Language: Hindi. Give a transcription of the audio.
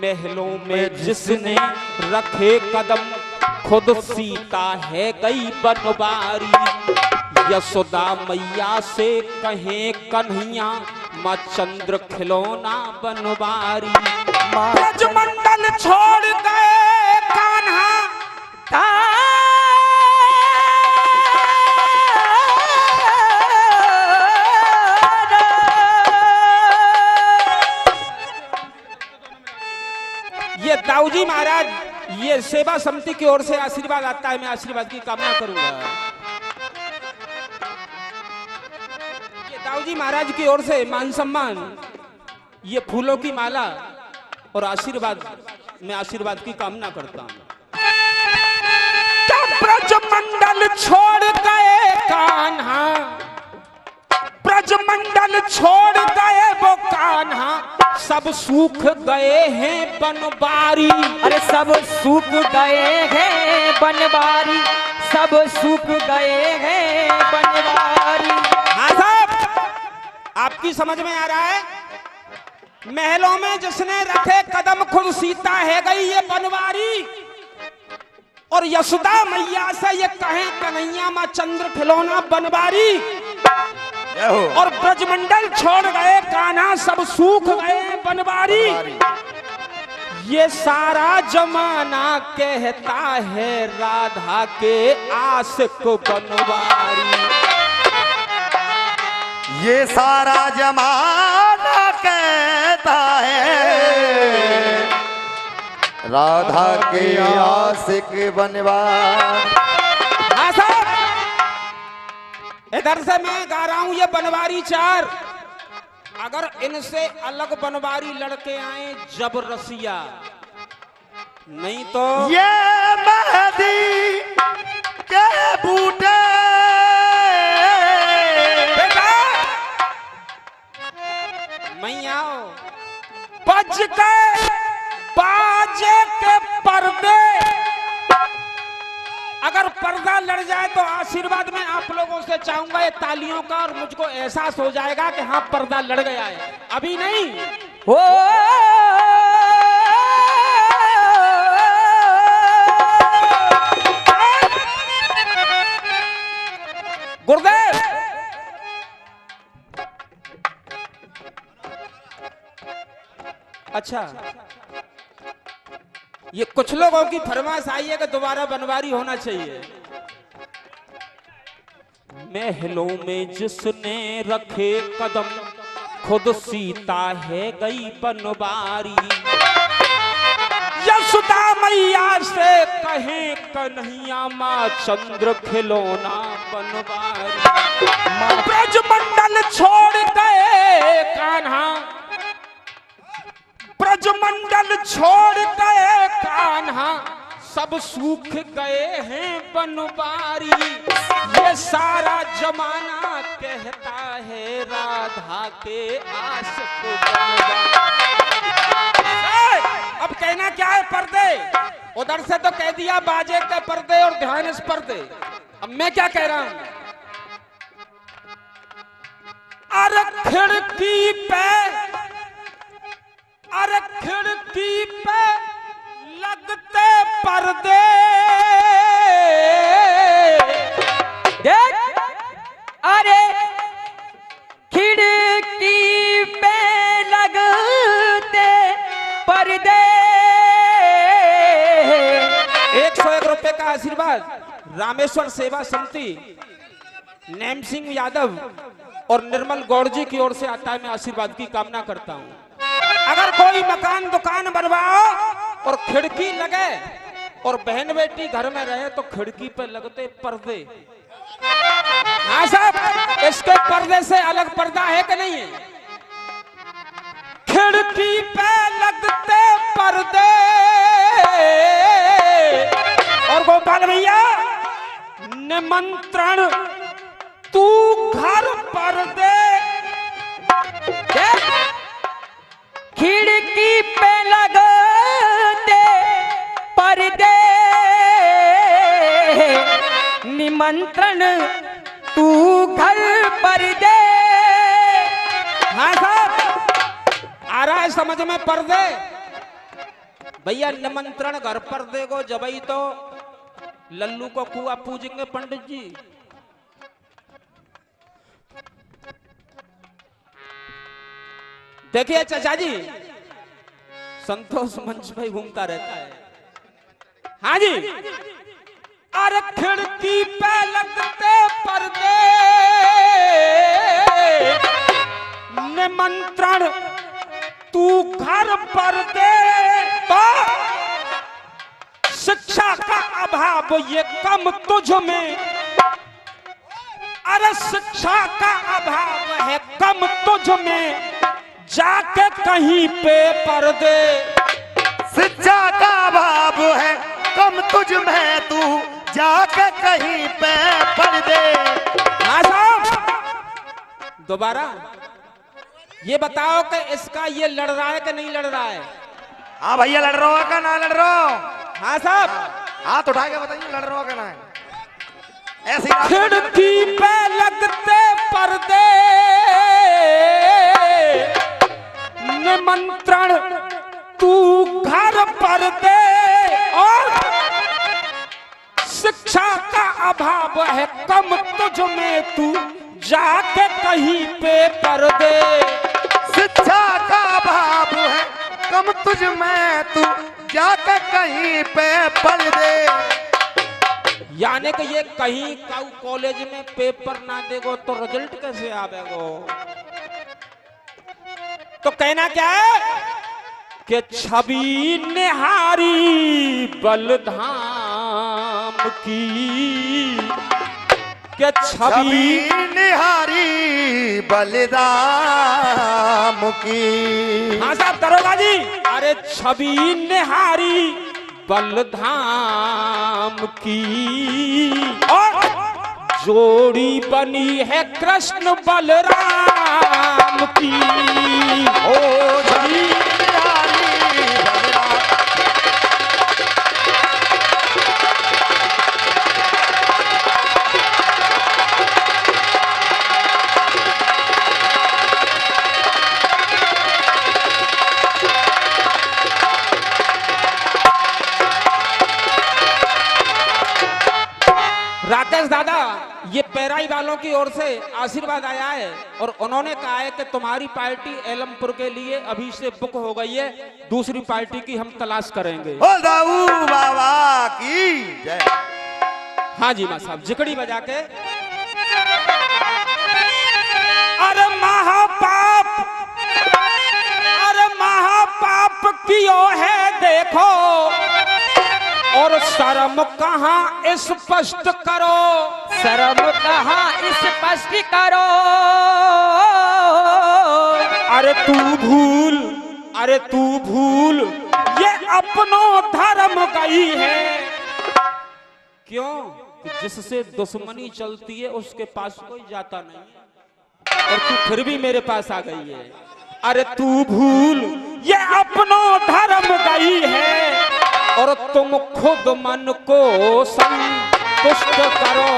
महलों में जिसने रखे कदम खुद सीता है गई बनवारी। यशोदा मैया से कहें कन्हैया माँ चंद्र खिलौना बनवारी। ब्रजमंडल छोड़ गए कान्हा ये दाऊजी महाराज, ये सेवा समिति की ओर से आशीर्वाद आता है, मैं आशीर्वाद की कामना करूंगा। ये दाऊजी महाराज की ओर से मान सम्मान, ये फूलों की माला और आशीर्वाद, मैं आशीर्वाद की कामना करता हूं। ब्रजमंडल छोड़ गए कान्हा, ब्रजमंडल छोड़ गए वो कान्हा, सब सूख गए हैं बनवारी। अरे सब सूख गए हैं बनवारी, सब सूख गए हैं बनवारी। हाँ साहब, आपकी समझ में आ रहा है? महलों में जिसने रखे कदम खुद सीता है गई ये बनवारी। और यशोदा मैया से ये कहें कन्हैया माँ चंद्र खिलौना बनवारी। और ब्रजमंडल छोड़ गए कान्हा, सब सूख गए बनवारी। ये सारा जमाना कहता है राधा के आशिक बनवारी। ये सारा जमाना कहता है राधा के आशिक बनवारी। हाँ साहब, इधर से मैं गा रहा हूं ये बनवारी चार। अगर इनसे अलग बनवारी लड़के आए जब रसिया, नहीं तो ये मेहंदी के बूटे बेटा मैयाओ बज गए बाजे के पर्दे। अगर पर्दा लड़ जाए तो आशीर्वाद में आप लोगों से चाहूंगा ये तालियों का, और मुझको एहसास हो जाएगा कि हाँ पर्दा लड़ गया है, अभी नहीं। हो गुरुदेव अच्छा, ये कुछ लोगों की फरमाइश आई है कि दोबारा बनवारी होना चाहिए। महलों में जिसने रखे कदम खुद सीता है गई बनवारी। यशोदा मैया से कहें कन्हैया माँ चंद्र खिलौना बनवारी। ब्रजमंडल छोड़ गए कान्हा, ब्रजमंडल छोड़ गए कान्हा, सब सूख गए हैं बनवारी। ये सारा जमाना कहता है राधा के आशिक बनवारी। अब कहना क्या है पर्दे, उधर से तो कह दिया बाजे के पर्दे और ध्यान इस पर्दे। अब मैं क्या कह रहा हूं? अरे खिड़की पे, अरे खिड़की पे लगते पर्दे, देख अरे खिड़की पे लगते पर्दे। 101 रुपए का आशीर्वाद रामेश्वर सेवा समिति, नैम सिंह यादव और निर्मल गौड़ जी की ओर से आता है, मैं आशीर्वाद की कामना करता हूं। अगर कोई मकान दुकान बनवाओ और खिड़की लगे और बहन बेटी घर में रहे तो खिड़की पे लगते पर्दे। हाँ साहब, इसके पर्दे से अलग पर्दा है कि नहीं है? खिड़की पे लगते पर्दे। और गोपाल भैया निमंत्रण तू घर पर दे। खिड़की पे लगते पर्दे, निमंत्रण तू घर पर दे। हाँ साहब, आ रहा है समझ में पर्दे? भैया निमंत्रण घर पर देगो जबई तो लल्लू को कुआ पूजेंगे पंडित जी। देखिए चाचा जी, संतोष मंच पे घूमता रहता है। हाँ जी, अरे खिड़की पे लगते पर्दे निमंत्रण तू घर पर दे, तो शिक्षा का अभाव ये कम तुझ में, अरे शिक्षा का अभाव है कम तुझ में, जाके कहीं पे पर्दे। शिक्षा का अभाव है कम तुझ में, तू जाके कहीं पे पर्दे। हाँ साहब, दोबारा ये बताओ कि इसका ये लड़ रहा है कि नहीं लड़ रहा है? हाँ भैया, लड़ रहा हो का ना लड़ रहा हो? हाँ साहब, हाथ उठा के बताइए, लड़ रहा हो का ना है? ऐसी खिड़की पे लगते पर्दे निमंत्रण तू घर पर दे, और शिक्षा का अभाव है कम तुझ में, तू जाके कहीं पे पर्दे। शिक्षा का अभाव है कम तुझ में, तू जाके कहीं पे पर्दे। यानी कि ये कहीं कॉलेज में पेपर ना देगो तो रिजल्ट कैसे आवेगो? तो कहना क्या है कि छवि निहारी बलधाम की, कि छवि निहारी बलिदाम की। हाँ साहब दरोगा जी, अरे छवि निहारी बलधाम की, और जोड़ी बनी है कृष्ण बलराम की। ओ छवि निहारी बलिदाम। राकेश दादा, ये पैराई वालों की ओर से आशीर्वाद आया है और उन्होंने कहा है कि तुम्हारी पार्टी एलमपुर के लिए अभी से बुक हो गई है, दूसरी पार्टी की हम तलाश करेंगे। ओ दाऊ बाबा की जय। हाँ जी माँ साहब, जिकड़ी बजा के। अरे महापाप, अरे महापाप कियो है देखो, और शर्म कहाँ स्पष्ट करो, शर्म कहाँ स्पष्ट करो। अरे तू भूल, अरे तू भूल, ये अपनों धर्म गई है। क्यों? जिससे दुश्मनी चलती है उसके पास कोई जाता नहीं, और तू फिर भी मेरे पास आ गई है। अरे तू भूल, ये अपनों धर्म गई है, और तुम खुद मन को संतुष्ट करो।